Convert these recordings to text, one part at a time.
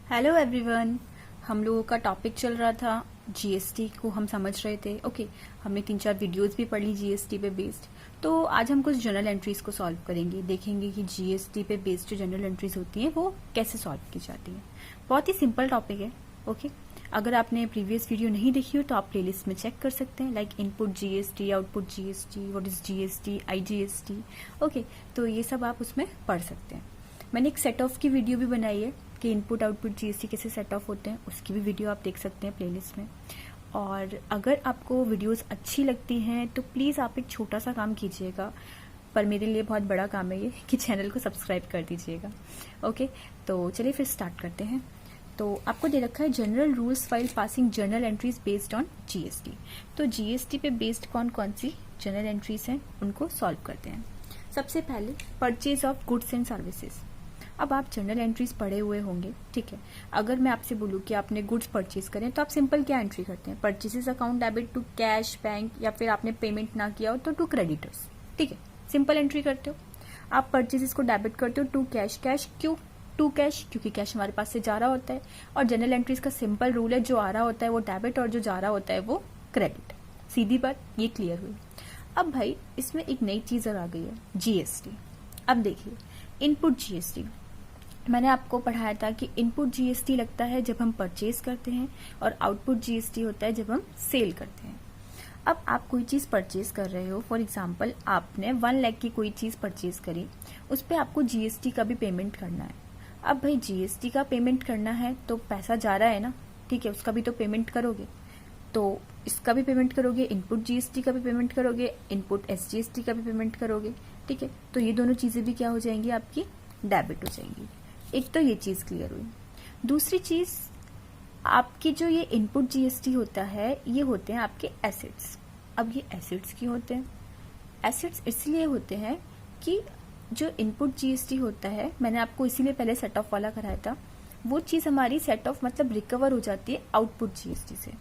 Hello everyone. हम लोगों का टॉपिक चल रहा था जीएसटी को हम समझ रहे थे। ओके, हमने 3-4 वीडियोस भी पढ़ ली जीएसटी पे बेस्ड। तो आज हम कुछ जनरल एंट्रीज को सॉल्व करेंगे, देखेंगे कि जीएसटी पे बेस्ड जो जनरल एंट्रीज होती हैं वो कैसे सॉल्व की जाती हैं। बहुत ही सिंपल टॉपिक है। ओके, अगर आपने प्रीवियस वीडियो नहीं देखी हो तो आप प्लेलिस्ट में चेक कर सकते हैं, like input GST, output GST, what is GST, IGST. Okay, तो ये सब आप उसमें पढ़ सकते हैं। मैंने एक सेट ऑफ की वीडियो भी बनाई है कि इनपुट आउटपुट जीएसटी कैसे सेट ऑफ होते हैं, उसकी भी वीडियो आप देख सकते हैं प्लेलिस्ट में। और अगर आपको वीडियोस अच्छी लगती हैं तो प्लीज़ आप एक छोटा सा काम कीजिएगा, पर मेरे लिए बहुत बड़ा काम है ये, कि चैनल को सब्सक्राइब कर दीजिएगा। ओके, तो चलिए फिर स्टार्ट करते हैं। तो आपको दे रखा है general rules file passing journal entries based on GST. तो जीएसटी पे बेस्ड कौन कौन सी जनरल एंट्रीज हैं उनको सॉल्व करते हैं। सबसे पहले purchase of goods and services. अब आप जनरल एंट्रीज पढ़े हुए होंगे, ठीक है। अगर मैं आपसे बोलूं कि आपने गुड्स परचेज करें तो आप सिंपल क्या एंट्री करते हैं? Purchases account debit to cash bank, या फिर आपने पेमेंट ना किया हो तो टू क्रेडिटर्स, ठीक है। सिंपल एंट्री करते हो। आप परचेजेस को डेबिट करते हो टू कैश। कैश क्यों टू कैश? क्योंकि कैश हमारे पास से जा रहा होता है, और जनरल एंट्रीज का सिंपल रूल है, जो आ रहा होता है वो डेबिट और जो जा रहा होता है वो क्रेडिट। सीधी बात, ये क्लियर हुई। अब भाई इसमें एक नई चीज और आ गई है, जीएसटी। अब देखिए, इनपुट जीएसटी मैंने आपको पढ़ाया था कि इनपुट जीएसटी लगता है जब हम परचेज करते हैं, और आउटपुट जीएसटी होता है जब हम सेल करते हैं। अब आप कोई चीज परचेज कर रहे हो, फॉर एग्जांपल आपने 1 लाख की कोई चीज परचेज करी, उस पर आपको जीएसटी का भी पेमेंट करना है। अब भाई जीएसटी का पेमेंट करना है तो पैसा जा रहा है ना, ठीक है, उसका भी तो पेमेंट करोगे। तो इसका भी पेमेंट करोगे, इनपुट जीएसटी का भी पेमेंट करोगे, इनपुट एसजीएसटी का भी पेमेंट करोगे, ठीक है। तो ये दोनों चीजें भी क्या हो जाएंगी, आपकी डेबिट हो जाएंगी। एक तो ये चीज क्लियर हुई। दूसरी चीज, आपकी जो ये इनपुट जीएसटी होता है, ये होते हैं आपके एसेट्स। अब ये एसेट्स क्यों होते हैं? एसेट्स इसलिए होते हैं कि जो इनपुट जीएसटी होता है, मैंने आपको इसीलिए पहले सेट ऑफ वाला कराया था, वो चीज हमारी सेट ऑफ मतलब रिकवर हो जाती है आउटपुट जीएसटी से।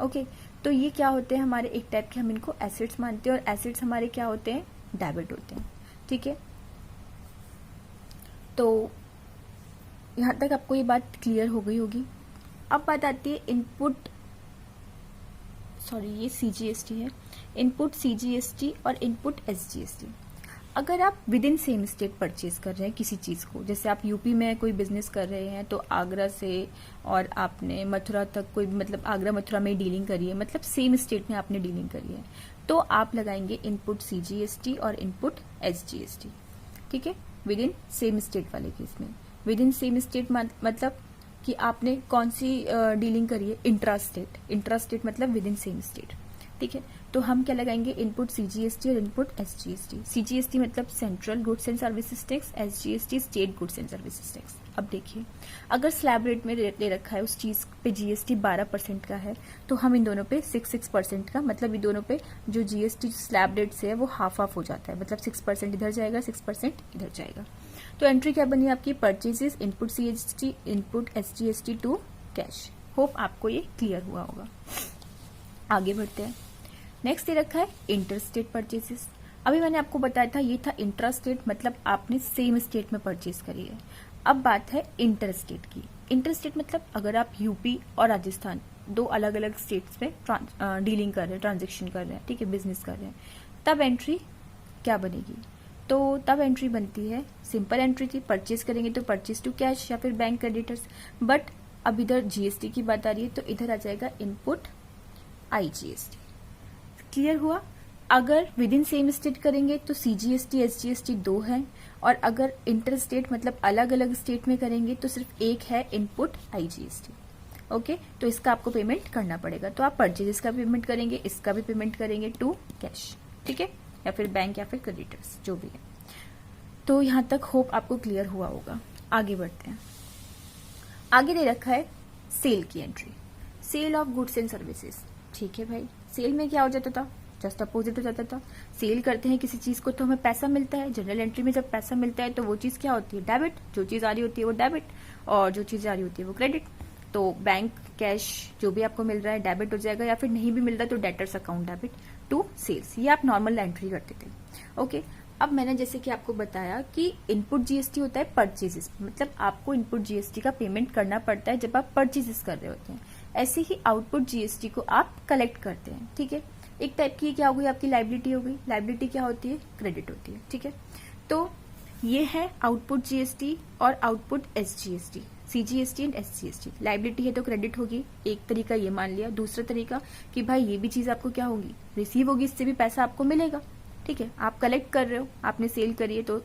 ओके, तो ये क्या होते हैं हमारे एक टाइप के, हम इनको एसेट्स मानते हैं, और एसेट्स हमारे क्या होते हैं, डेबिट होते हैं, ठीक है। तो यहां तक आपको ये बात क्लियर हो गई होगी। अब बात आती है इनपुट, सॉरी ये सीजीएसटी है, इनपुट सीजीएसटी और इनपुट एसजीएसटी। अगर आप with in same state purchase कर रहे हैं किसी चीज को, जैसे आप यूपी में कोई बिजनेस कर रहे हैं तो आगरा से और आपने मथुरा तक कोई, मतलब आगरा मथुरा में डीलिंग करी है, मतलब सेम स्टेट में आपने डीलिंग करी है, तो आप लगाएंगे इनपुट सीजीएसटी और इनपुट एसजीएसटी, ठीक है, विद इन सेम स्टेट वाले केस में। विद इन सेम स्टेट मतलब कि आपने कौन सी डीलिंग करी है, इंट्रा स्टेट। इंट्रा स्टेट मतलब विद इन सेम स्टेट, ठीक है। तो हम क्या लगाएंगे, इनपुट सीजीएसटी और इनपुट एसजीएसटी। सीजीएसटी मतलब central goods and services tax, SGST state goods and services tax. अब देखिए, अगर स्लैब रेट में ले रखा है उस चीज पे जीएसटी 12% का है, तो हम इन दोनों पे 6% का, मतलब इन दोनों पे जो जीएसटी स्लैब रेट से है वो हाफ हाफ हो जाता है, मतलब 6% इधर जाएगा, 6% इधर जाएगा। तो एंट्री क्या बनी आपकी, purchases input CGST input SGST to cash. Hope आपको ये क्लियर हुआ होगा। आगे बढ़ते हैं। नेक्स्ट ये रखा है इंटर स्टेट परचेजेस। अभी मैंने आपको बताया था ये था इंट्रा स्टेट, मतलब आपने सेम स्टेट में परचेज करी है। अब बात है इंटर स्टेट की। इंटर स्टेट मतलब अगर आप यूपी और राजस्थान दो अलग अलग स्टेट्स में डीलिंग कर रहे हैं, ट्रांजेक्शन कर रहे हैं, ठीक है, बिजनेस कर रहे हैं, तब एंट्री क्या बनेगी? तो तब एंट्री बनती है, सिंपल एंट्री थी, परचेज करेंगे तो परचेज टू कैश या फिर बैंक क्रेडिटर्स। बट अब इधर जीएसटी की बात आ रही है तो इधर आ जाएगा इनपुट आईजीएसटी। क्लियर हुआ? अगर विद इन सेम स्टेट करेंगे तो सीजीएसटी एसजीएसटी 2 है, और अगर इंटर स्टेट मतलब अलग अलग स्टेट में करेंगे तो सिर्फ एक है, इनपुट आईजीएसटी। ओके, तो इसका आपको पेमेंट करना पड़ेगा। तो आप परचेजेस का पेमेंट करेंगे, इसका भी पेमेंट करेंगे टू कैश, ठीक है, या फिर बैंक या फिर क्रेडिटर्स, जो भी है। तो यहां तक होप आपको क्लियर हुआ होगा। आगे बढ़ते हैं। आगे दे रखा है सेल की entry, sale of goods and services. ठीक है भाई, सेल में क्या हो जाता था, जस्ट अपोजिट हो जाता था। सेल करते हैं किसी चीज को तो हमें पैसा मिलता है। जनरल एंट्री में जब पैसा मिलता है तो वो चीज क्या होती है, डेबिट। जो चीज आ रही होती है वो डेबिट, और जो चीज आ रही होती है वो क्रेडिट। तो बैंक कैश जो भी आपको मिल रहा है डेबिट हो जाएगा, या फिर नहीं भी मिल रहा तो debtors account debit to sales. ये आप नॉर्मल एंट्री करते थे। ओके, अब मैंने जैसे कि आपको बताया कि इनपुट जीएसटी होता है परचेजेस, मतलब आपको इनपुट जीएसटी का पेमेंट करना पड़ता है जब आप परचेजेस कर रहे होते हैं। ऐसे ही आउटपुट जीएसटी को आप कलेक्ट करते हैं, ठीक है। एक टाइप की क्या हो गई, आपकी लायबिलिटी हो गई। लायबिलिटी क्या होती है, क्रेडिट होती है, ठीक है। तो ये है आउटपुट जीएसटी और output SGST, CGST and SGST. Liability है तो क्रेडिट होगी, एक तरीका ये मान लिया। दूसरा तरीका कि भाई ये भी चीज आपको क्या होगी, रिसीव होगी, इससे भी पैसा आपको मिलेगा, ठीक है। आप कलेक्ट कर रहे हो, आपने सेल करी है तो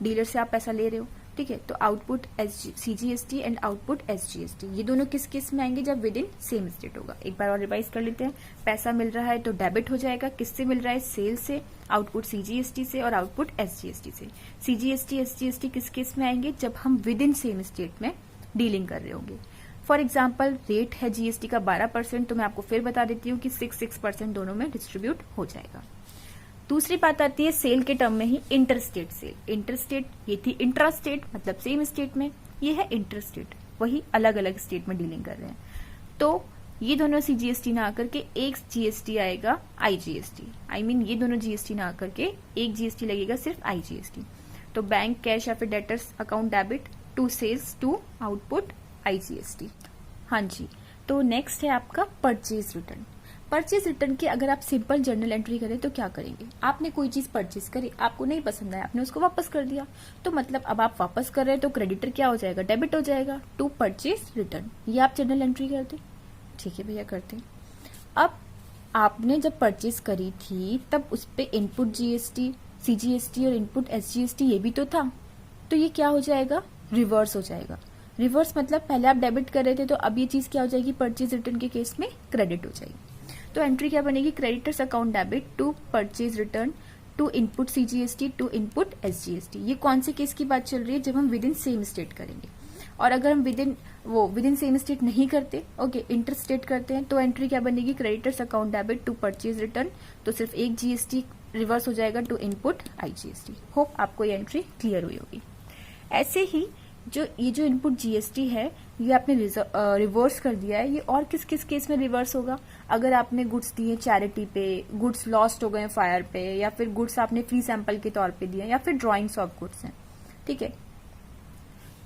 डीलर से आप पैसा ले रहे हो, ठीक है। तो output CGST and output SGST ये दोनों किस केस में आएंगे, जब विद इन सेम स्टेट होगा। एक बार और रिवाइज कर लेते हैं। पैसा मिल रहा है तो डेबिट हो जाएगा, किससे मिल रहा है, सेल से, आउटपुट सीजीएसटी से और आउटपुट एसजीएसटी से। सीजीएसटी एसजीएसटी किस केस में आएंगे, जब हम विद इन सेम स्टेट में डीलिंग कर रहे होंगे। फॉर एग्जाम्पल रेट है जीएसटी का 12%, तो मैं आपको फिर बता देती हूँ कि 6% दोनों में डिस्ट्रीब्यूट हो जाएगा। दूसरी बात आती है सेल के टर्म में ही इंटरस्टेट सेल। इंटरस्टेट ये थी, इंट्रास्टेट मतलब सेम स्टेट में, ये है इंटरस्टेट, वही अलग अलग स्टेट में डीलिंग कर रहे हैं। तो ये दोनों सीजीएसटी ना आकर के एक जीएसटी आएगा आईजीएसटी, आई मीन ये दोनों जीएसटी ना आकर के एक जीएसटी लगेगा सिर्फ आईजीएसटी। तो बैंक कैश या फिर debtors account debit to sales to output IGST. हाँ जी, तो नेक्स्ट है आपका परचेज रिटर्न। परचेज रिटर्न की अगर आप सिंपल जर्नल एंट्री करें तो क्या करेंगे, आपने कोई चीज परचेज करी, आपको नहीं पसंद आया, आपने उसको वापस कर दिया, तो मतलब अब आप वापस कर रहे हैं तो क्रेडिटर क्या हो जाएगा, डेबिट हो जाएगा टू परचेज रिटर्न। ये आप जर्नल एंट्री करते, ठीक है भैया करते। अब आपने जब परचेज करी थी तब उस पर इनपुट जीएसटी, सीजीएसटी और इनपुट एसजीएसटी ये भी तो था, तो ये क्या हो जाएगा, रिवर्स हो जाएगा। रिवर्स मतलब पहले आप डेबिट कर रहे थे तो अब ये चीज क्या हो जाएगी, परचेज रिटर्न के केस में क्रेडिट हो जाएगी। तो एंट्री क्या बनेगी, creditors account debit to purchase return to input CGST to input SGST. ये कौन से केस की बात चल रही है, जब हम विद इन सेम स्टेट करेंगे। और अगर हम विद इन सेम स्टेट नहीं करते, ओके इंटर स्टेट करते हैं, तो एंट्री क्या बनेगी, creditors account debit to purchase return, तो सिर्फ एक जीएसटी रिवर्स हो जाएगा टू इनपुट आईजीएसटी। होप आपको ये एंट्री क्लियर हुई होगी। ऐसे ही ये जो इनपुट जीएसटी है ये आपने रिवर्स कर दिया है, ये और किस किस केस में रिवर्स होगा, अगर आपने गुड्स दिए चैरिटी पे, गुड्स लॉस्ट हो गए फायर पे, या फिर गुड्स आपने फ्री सैंपल के तौर पे दिए, या फिर ड्रॉइंग्स ऑफ गुड्स हैं, ठीक है।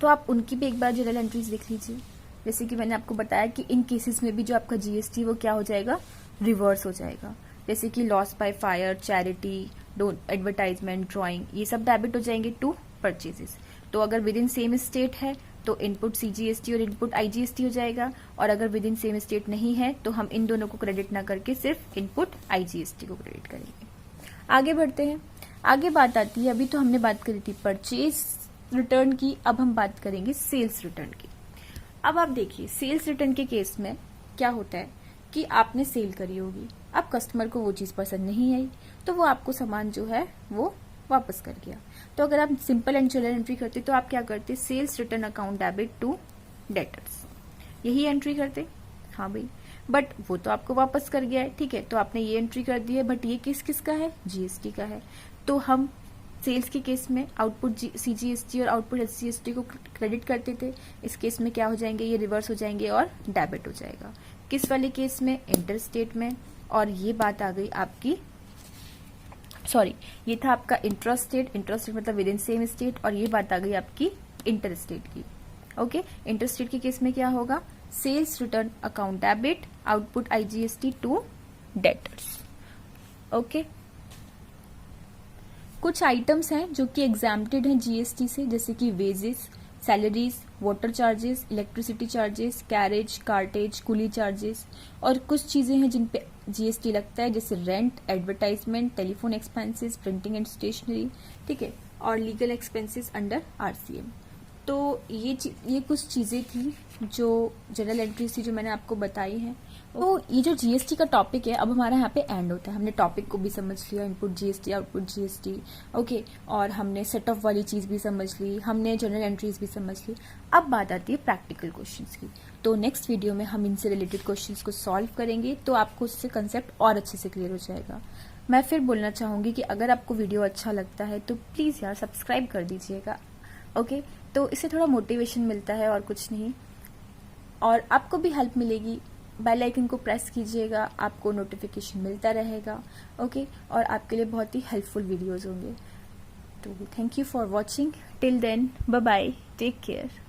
तो आप उनकी भी एक बार जर्नल एंट्रीज देख लीजिए। जैसे कि मैंने आपको बताया कि इन केसेस में भी जो आपका जीएसटी वो क्या हो जाएगा, रिवर्स हो जाएगा। जैसे कि loss by fire, charity, advertisement, drawing, ये सब डेबिट हो जाएंगे टू परचेजेस। तो अगर विद इन सेम स्टेट है तो इनपुट सीजीएसटी और इनपुट आईजीएसटी हो जाएगा, और अगर विद इन सेम स्टेट नहीं है तो हम इन दोनों को क्रेडिट ना करके सिर्फ इनपुट आईजीएसटी को क्रेडिट करेंगे। आगे बढ़ते हैं। आगे बात आती है, अभी तो हमने बात करी थी परचेज रिटर्न की, अब हम बात करेंगे सेल्स रिटर्न की। अब आप देखिए सेल्स रिटर्न के केस में क्या होता है कि आपने सेल करी होगी, अब कस्टमर को वो चीज पसंद नहीं आई तो वो आपको सामान जो है वो वापस कर गया। तो अगर आप सिंपल एंड जर्नल एंट्री करते तो आप क्या करते, sales return account debit to debtors, यही एंट्री करते। हाँ भाई, बट वो तो आपको वापस कर गया है, ठीक है, तो आपने ये एंट्री कर दी है, बट ये किसका है, जीएसटी का है। तो हम सेल्स के केस में आउटपुट सीजीएसटी और आउटपुट एसजीएसटी को क्रेडिट करते थे, इस केस में क्या हो जाएंगे, ये रिवर्स हो जाएंगे और डेबिट हो जाएगा। किस वाले केस में, इंटर स्टेट में। और ये बात आ गई आपकी, सॉरी ये था आपका इंट्रास्टेट, इंट्रास्टेट मतलब विद इन सेम स्टेट, और ये बात आ गई आपकी इंटर स्टेट की। ओके, इंटर स्टेट के केस में क्या होगा, sales return account debit output IGST to debtors. Okay, कुछ आइटम्स हैं जो कि एग्जाम्प्टेड हैं जीएसटी से, जैसे कि wages, salaries, water charges, electricity charges, carriage, cartage, coolie charges, और कुछ चीजें हैं जिन पे जीएसटी लगता है, जैसे rent, advertisement, telephone expenses, printing and stationery, ठीक है, और लीगल एक्सपेंसेस अंडर आरसीएम। तो ये कुछ चीजें थी जो जनरल एंट्रीज थी जो मैंने आपको बताई हैं। तो ये जो जीएसटी का टॉपिक है अब हमारा यहाँ पे एंड होता है। हमने टॉपिक को भी समझ लिया, input GST, output GST, okay, और हमने सेट ऑफ वाली चीज भी समझ ली, हमने जनरल एंट्रीज भी समझ ली। अब बात आती है प्रैक्टिकल क्वेश्चंस की। तो नेक्स्ट वीडियो में हम इनसे रिलेटेड क्वेश्चंस को सॉल्व करेंगे, तो आपको उससे कंसेप्ट और अच्छे से क्लियर हो जाएगा। मैं फिर बोलना चाहूंगी कि अगर आपको वीडियो अच्छा लगता है तो प्लीज यार सब्सक्राइब कर दीजिएगा, ओके, तो इससे थोड़ा मोटिवेशन मिलता है और कुछ नहीं, और आपको भी हेल्प मिलेगी। बेल आइकन को प्रेस कीजिएगा, आपको नोटिफिकेशन मिलता रहेगा, ओके, और आपके लिए बहुत ही हेल्पफुल वीडियोस होंगे। तो thank you for watching, till then bye bye, take care.